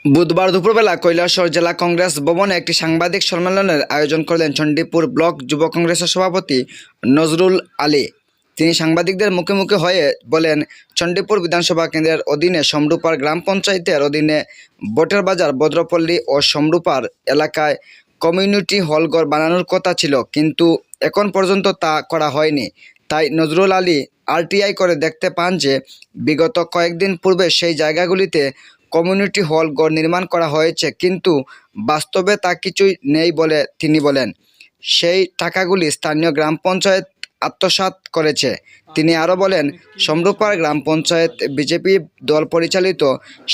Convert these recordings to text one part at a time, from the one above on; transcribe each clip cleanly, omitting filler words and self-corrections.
বুধবার দুপুরবেলা কৈলাসহর জেলা কংগ্রেস ভবনে একটি সাংবাদিক সম্মেলনের আয়োজন করলেন চণ্ডীপুর ব্লক যুব কংগ্রেসের সভাপতি নজরুল আলী। তিনি সাংবাদিকদের মুখে মুখে হয়ে বলেন, চণ্ডীপুর বিধানসভা কেন্দ্রের অধীনে সমরূপার গ্রাম পঞ্চায়েতের অধীনে বটের বাজার, ভদ্রপল্লী ও সমরূপার এলাকায় কমিউনিটি হল ঘর বানানোর কথা ছিল, কিন্তু এখন পর্যন্ত তা করা হয়নি। তাই নজরুল আলী আরটিআই করে দেখতে পান যে বিগত কয়েকদিন পূর্বে সেই জায়গাগুলিতে কমিউনিটি হল ঘর নির্মাণ করা হয়েছে, কিন্তু বাস্তবে তা কিছুই নেই বলে তিনি বলেন। সেই টাকাগুলি স্থানীয় গ্রাম পঞ্চায়েত আত্মসাৎ করেছে। তিনি আরও বলেন, সমরূপার গ্রাম পঞ্চায়েত বিজেপি দল পরিচালিত।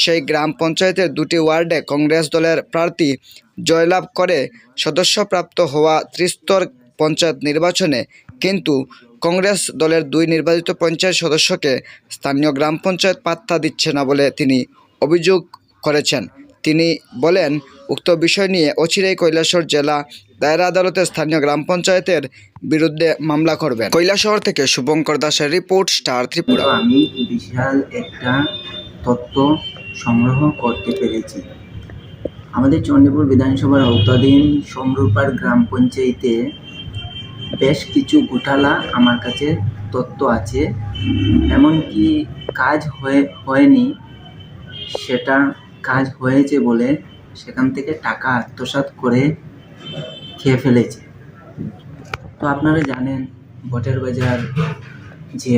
সেই গ্রাম পঞ্চায়েতের দুটি ওয়ার্ডে কংগ্রেস দলের প্রার্থী জয়লাভ করে সদস্যপ্রাপ্ত হওয়া ত্রিস্তর পঞ্চায়েত নির্বাচনে, কিন্তু কংগ্রেস দলের দুই নির্বাচিত পঞ্চায়েত সদস্যকে স্থানীয় গ্রাম পঞ্চায়েত পাত্তা দিচ্ছে না বলে তিনি অভিযোগ করেছেন। তিনি বলেন, উক্ত বিষয় নিয়ে অচিরেই কৈলাসহর জেলা দায়রা আদালতে স্থানীয় গ্রাম পঞ্চায়েতের বিরুদ্ধে মামলা করবেন। কৈলাসহর থেকে শুভঙ্কর দাসের রিপোর্ট, স্টার ত্রিপুরা। আমি বিশাল একটা তথ্য সংগ্রহ করতে পেরেছি। আমাদের চণ্ডীপুর বিধানসভার আওতাধীন সমরূপার গ্রাম পঞ্চায়েতে বেশ কিছু ঘোটালা আমার কাছে তথ্য আছে। এমনকি কাজ হয়নি, সেটা কাজ হয়েছে বলে সেখান থেকে টাকা আত্মসাৎ করে খেয়ে ফেলেছে। তো আপনারা জানেন, বটের বাজার যে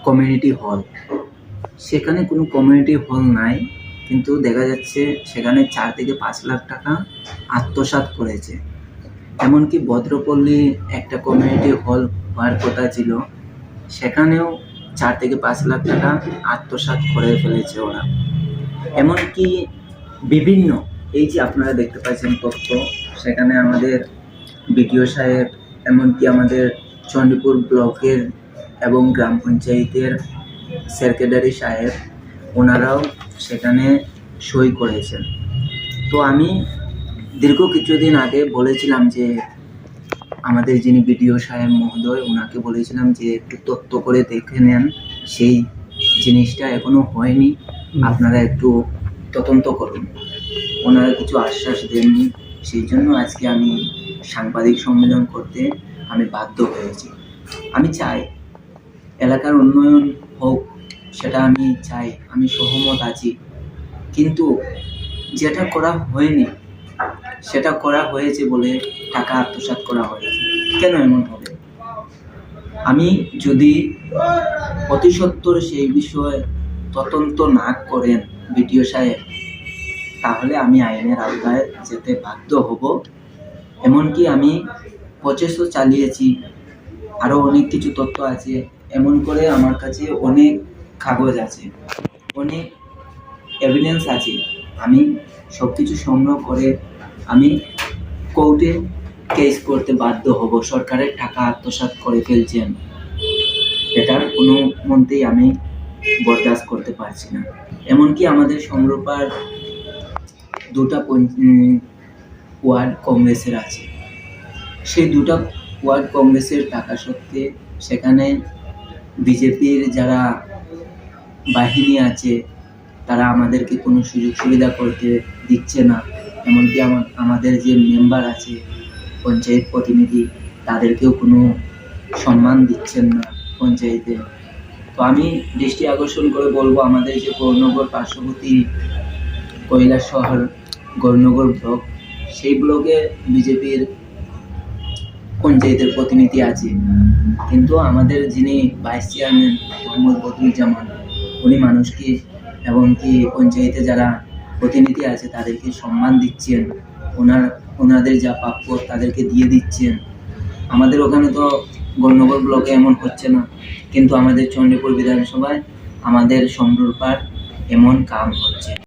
কমিউনিটি হল, সেখানে কোনো কমিউনিটি হল নাই, কিন্তু দেখা যাচ্ছে সেখানে 4 থেকে 5 লাখ টাকা আত্মসাৎ করেছে। এমনকি ভদ্রপল্লী একটা কমিউনিটি হল হওয়ার কথা ছিল, সেখানেও 4 থেকে 5 লাখ টাকা আত্মসাৎ করে ফেলেছে ওরা। এমনকি বিভিন্ন এই যে আপনারা দেখতে পাচ্ছেন তথ্য, সেখানে আমাদের বিডিও সাহেব, এমনকি আমাদের চণ্ডীপুর ব্লকের এবং গ্রাম পঞ্চায়েতের সেক্রেটারি সাহেব, ওনারাও সেখানে সই করেছেন। তো আমি দীর্ঘ কিছুদিন আগে বলেছিলাম যে আমাদের যিনি বিডিও সাহেব মহোদয়, ওনাকে বলেছিলাম যে একটু তথ্য করে দেখে নেন, সেই জিনিসটা এখনো হয়নি, আপনারা একটু তদন্ত করুন। ওনারা কিছু আশ্বাস দেননি, সেই জন্য আজকে আমি সাংবাদিক সম্মেলন করতে আমি বাধ্য হয়েছি। আমি চাই এলাকার উন্নয়ন হোক, সেটা আমি চাই, আমি সহমত আছি, কিন্তু যেটা করা হয়নি সেটা করা হয়েছে বলে টাকা আত্মসাৎ করা হয়েছে। কেন এমন হবে? আমি যদি অতি সত্বর সেই বিষয়ে তদন্ত না করেন বিডিও সাহেব, তাহলে আমি আইনের আওতায় যেতে বাধ্য হব। এমনকি আমি প্রচেষ্টা চালিয়েছি, আরও অনেক কিছু তথ্য আছে, এমন করে আমার কাছে অনেক কাগজ আছে, অনেক এভিডেন্স আছে। আমি সব কিছু সংগ্রহ করে আমি কোর্টে কেস করতে বাধ্য হব। সরকারের টাকা আত্মসাৎ করে ফেলছেন, এটার কোনো মতেই আমি বরদাস্ত করতে পারছি না। এমনকি আমাদের সমরূপার দুটা ওয়ার্ড কংগ্রেসের আছে, সেই দুটা ওয়ার্ড কংগ্রেসের টাকা সত্ত্বে সেখানে বিজেপির যারা বাহিনী আছে, তারা আমাদেরকে কোনো সুযোগ সুবিধা করতে দিচ্ছে না। এমনকি আমাদের যে মেম্বার আছে, পঞ্চায়েত প্রতিনিধি, তাদেরকেও কোনো সম্মান দিচ্ছেন না পঞ্চায়েতে। তো আমি দৃষ্টি আকর্ষণ করে বলবো, আমাদের যে গৌরনগর পার্শ্ববর্তী কৈলাসহর গৌরনগর ব্লক, সেই ব্লকে বিজেপির পঞ্চায়েতের প্রতিনিধি আছে, কিন্তু আমাদের যিনি ভাইস চেয়ারম্যান মোহাম্মদ বদরুজ্জামান, উনি মানুষকে এমনকি পঞ্চায়েতে যারা প্রতিনিধি আছে তাদেরকে সম্মান দিচ্ছেন, ওনাদের যা প্রাপ্য তাদেরকে দিয়ে দিচ্ছেন। আমাদের ওখানে তো গৌরনগর ব্লকে এমন হচ্ছে না, কিন্তু আমাদের চণ্ডীপুর বিধানসভায় আমাদের সমরূপার এমন কাম হচ্ছে।